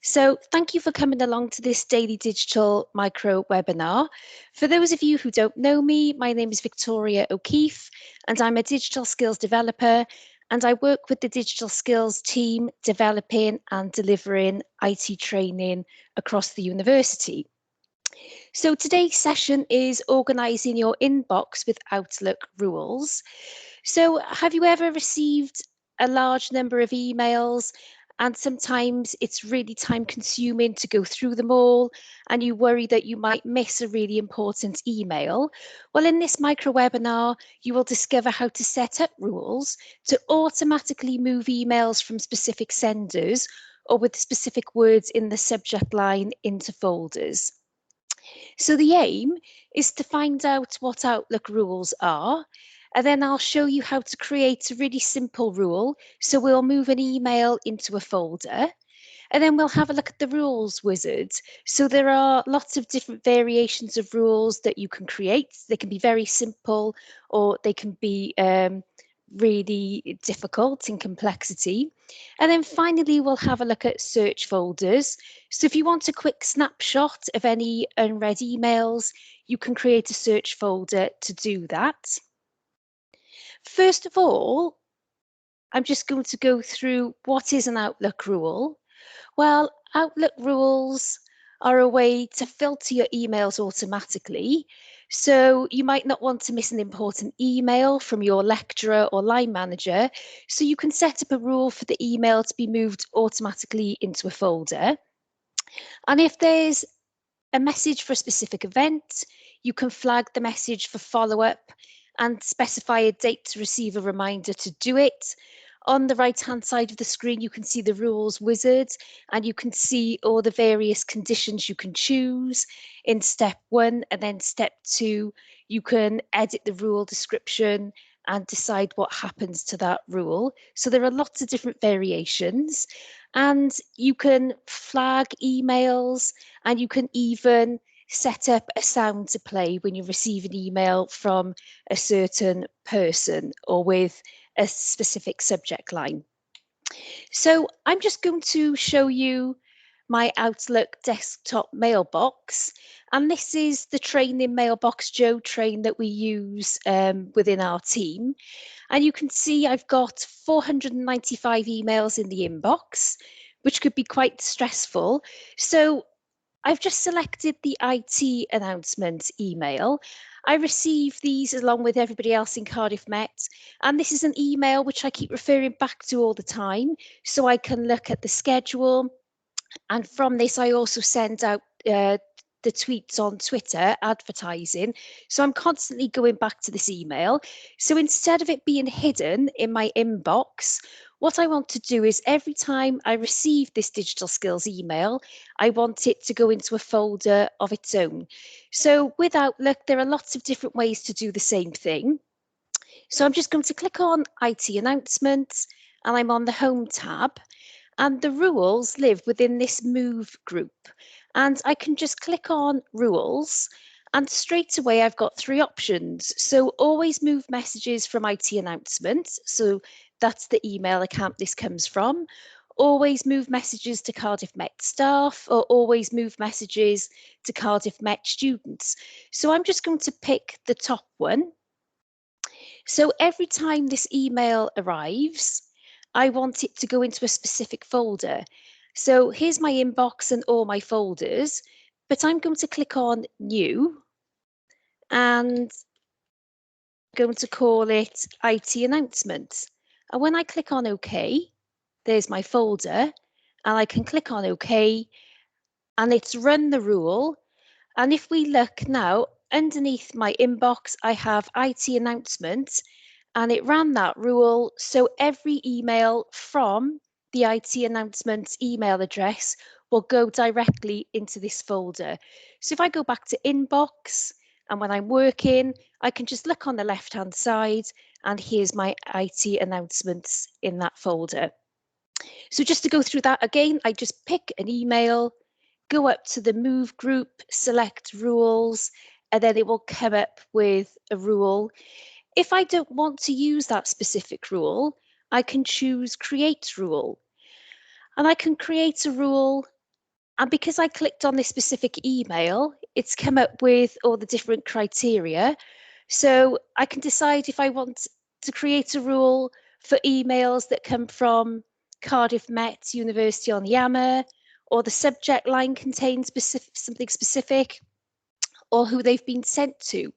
So thank you for coming along to this daily digital micro webinar. For those of you who don't know me, my name is Victoria O'Keefe and I'm a digital skills developer, and I work with the digital skills team developing and delivering IT training across the university. So today's session is organising your inbox with Outlook rules. So have you ever received a large number of emails and sometimes it's really time consuming to go through them all and you worry that you might miss a really important email? Well, in this micro webinar, you will discover how to set up rules to automatically move emails from specific senders or with specific words in the subject line into folders. So the aim is to find out what Outlook rules are, and then I'll show you how to create a really simple rule. So we'll move an email into a folder, and then we'll have a look at the rules wizard. So there are lots of different variations of rules that you can create. They can be very simple or they can be really difficult in complexity. And then finally, we'll have a look at search folders. So if you want a quick snapshot of any unread emails, you can create a search folder to do that. First of all, I'm just going to go through what is an Outlook rule. Well, Outlook rules are a way to filter your emails automatically. So you might not want to miss an important email from your lecturer or line manager. So you can set up a rule for the email to be moved automatically into a folder. And if there's a message for a specific event, you can flag the message for follow-up and specify a date to receive a reminder to do it. On the right-hand side of the screen, you can see the rules wizard and you can see all the various conditions you can choose in step 1, and then step 2, you can edit the rule description and decide what happens to that rule. So there are lots of different variations, and you can flag emails and you can even set up a sound to play when you receive an email from a certain person or with a specific subject line. So I'm just going to show you my Outlook desktop mailbox, and this is the training mailbox Joe train that we use within our team. And you can see I've got 495 emails in the inbox, which could be quite stressful. So I've just selected the IT announcement email. I receive these along with everybody else in Cardiff Met, and this is an email which I keep referring back to all the time, so I can look at the schedule. And from this, I also send out the tweets on Twitter advertising. So I'm constantly going back to this email. So instead of it being hidden in my inbox, what I want to do is every time I receive this digital skills email, I want it to go into a folder of its own. So with Outlook, there are lots of different ways to do the same thing. So I'm just going to click on IT announcements and I'm on the Home tab. And the rules live within this move group. And I can just click on rules and straight away I've got 3 options. So always move messages from IT announcements. So that's the email account this comes from. Always move messages to Cardiff Met staff, or always move messages to Cardiff Met students. So I'm just going to pick the top one. So every time this email arrives, I want it to go into a specific folder. So here's my inbox and all my folders, but I'm going to click on New and I'm going to call it IT Announcements. And when I click on OK, there's my folder, and I can click on OK, and it's run the rule. And if we look now, underneath my inbox, I have IT Announcements, and it ran that rule. So every email from the IT announcements email address will go directly into this folder. So if I go back to inbox, and when I'm working, I can just look on the left-hand side and here's my IT announcements in that folder. So just to go through that again, I just pick an email, go up to the move group, select rules, and then it will come up with a rule. If I don't want to use that specific rule, I can choose create rule. And I can create a rule And because I clicked on this specific email, it's come up with all the different criteria. So I can decide if I want to create a rule for emails that come from Cardiff Met University on Yammer, or the subject line contains something specific, or who they've been sent to.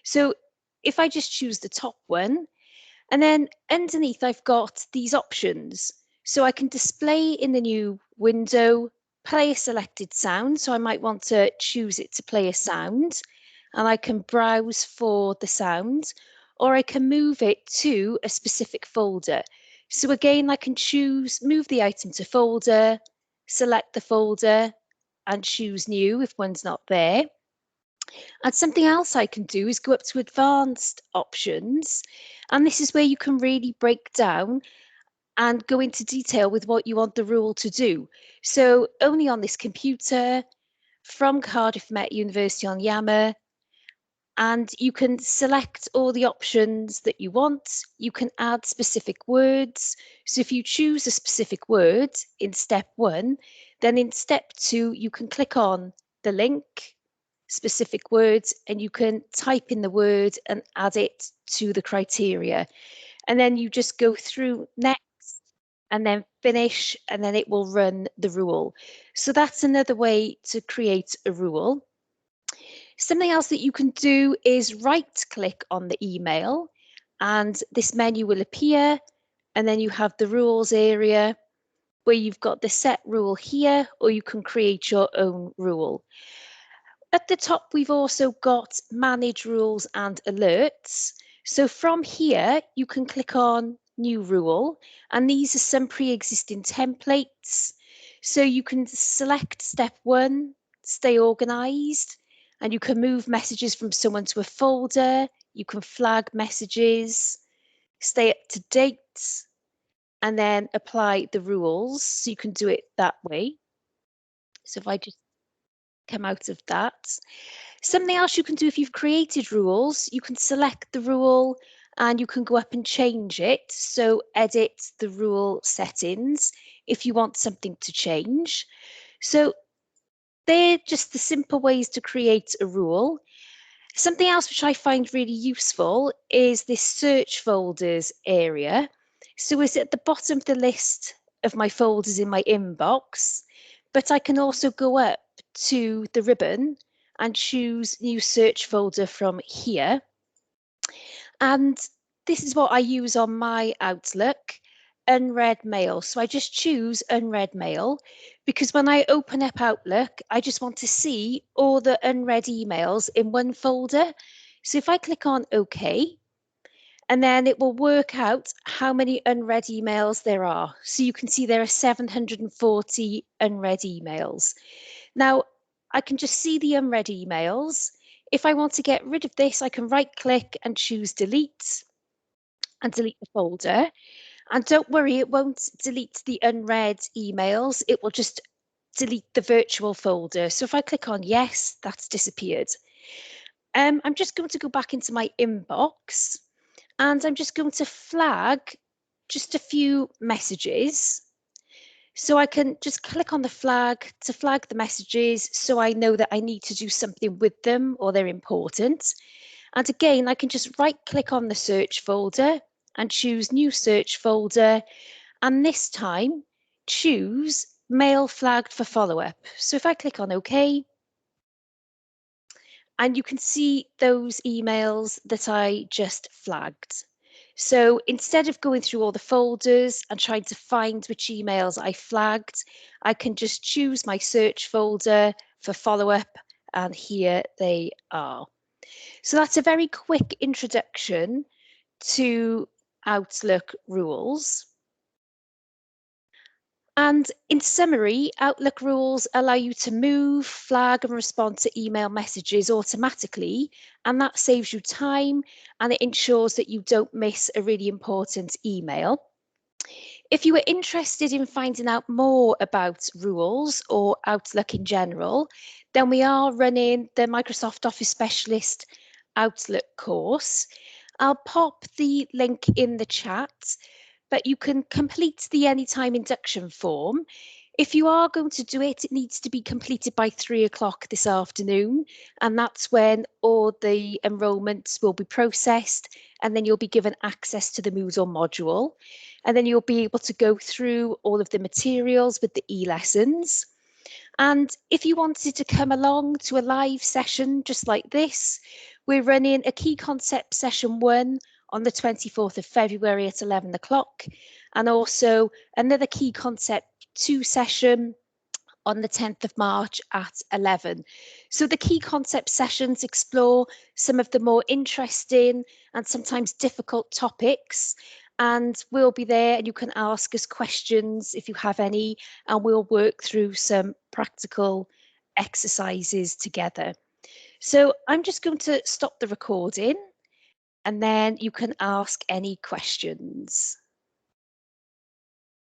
So if I just choose the top one, and then underneath I've got these options. So I can display in the new window, play a selected sound. So I might want to choose it to play a sound, and I can browse for the sound, or I can move it to a specific folder. So again, I can choose, move the item to folder, select the folder, and choose new if one's not there. And something else I can do is go up to advanced options. And this is where you can really break down and go into detail with what you want the rule to do. So only on this computer, from Cardiff Met University on Yammer, and you can select all the options that you want. You can add specific words. So if you choose a specific word in step 1, then in step 2, you can click on the link, specific words, and you can type in the word and add it to the criteria. And then you just go through next and then finish, and then it will run the rule. So that's another way to create a rule. Something else that you can do is right click on the email, and this menu will appear, and then you have the rules area where you've got the set rule here, or you can create your own rule. At the top, we've also got manage rules and alerts. So from here, you can click on new rule, and these are some pre-existing templates. So you can select step 1, stay organized, and you can move messages from someone to a folder. You can flag messages, stay up to date, and then apply the rules. So you can do it that way. So if I just come out of that. Something else you can do if you've created rules, you can select the rule and you can go up and change it. So edit the rule settings if you want something to change. So they're just the simple ways to create a rule. Something else which I find really useful is this search folders area. So it's at the bottom of the list of my folders in my inbox, but I can also go up to the ribbon and choose new search folder from here. And this is what I use on my Outlook, unread mail. So I just choose unread mail because when I open up Outlook, I just want to see all the unread emails in one folder. So if I click on OK, and then it will work out how many unread emails there are. So you can see there are 740 unread emails. Now, I can just see the unread emails. If I want to get rid of this, I can right click and choose delete and delete the folder. And don't worry, it won't delete the unread emails. It will just delete the virtual folder. So if I click on yes, that's disappeared. I'm just going to go back into my inbox, and I'm just going to flag just a few messages. So I can just click on the flag to flag the messages so I know that I need to do something with them or they're important. And again, I can just right click on the search folder and choose new search folder. And this time choose mail flagged for follow-up. So if I click on OK, and you can see those emails that I just flagged. So instead of going through all the folders and trying to find which emails I flagged, I can just choose my search folder for follow-up, and here they are. So that's a very quick introduction to Outlook rules. And in summary, Outlook rules allow you to move, flag and respond to email messages automatically, and that saves you time and it ensures that you don't miss a really important email. If you were interested in finding out more about rules or Outlook in general, then we are running the Microsoft Office Specialist Outlook course. I'll pop the link in the chat, but you can complete the Anytime induction form. If you are going to do it, it needs to be completed by 3 o'clock this afternoon. And that's when all the enrolments will be processed. And then you'll be given access to the Moodle module. And then you'll be able to go through all of the materials with the e-lessons. And if you wanted to come along to a live session just like this, we're running a key concept session 1 on the 24th of February at 11 o'clock, and also another key concept 2 session on the 10th of March at 11. So the key concept sessions explore some of the more interesting and sometimes difficult topics, and we'll be there and you can ask us questions if you have any, and we'll work through some practical exercises together. So I'm just going to stop the recording and then you can ask any questions.